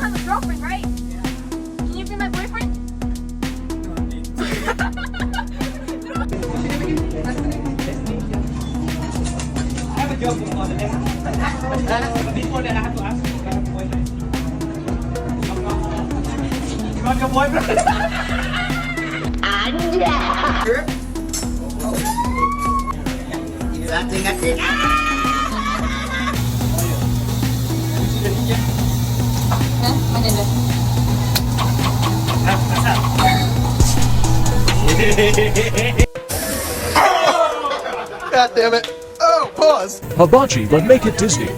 have a girlfriend, right? Can you be my boyfriend? I have a job for the next. Before that, I have to ask you about your boyfriend. You got your boyfriend? Ingat-ingat. Hah? Mana dia? God damn it. Oh, pause. Hibachi, but make it Disney.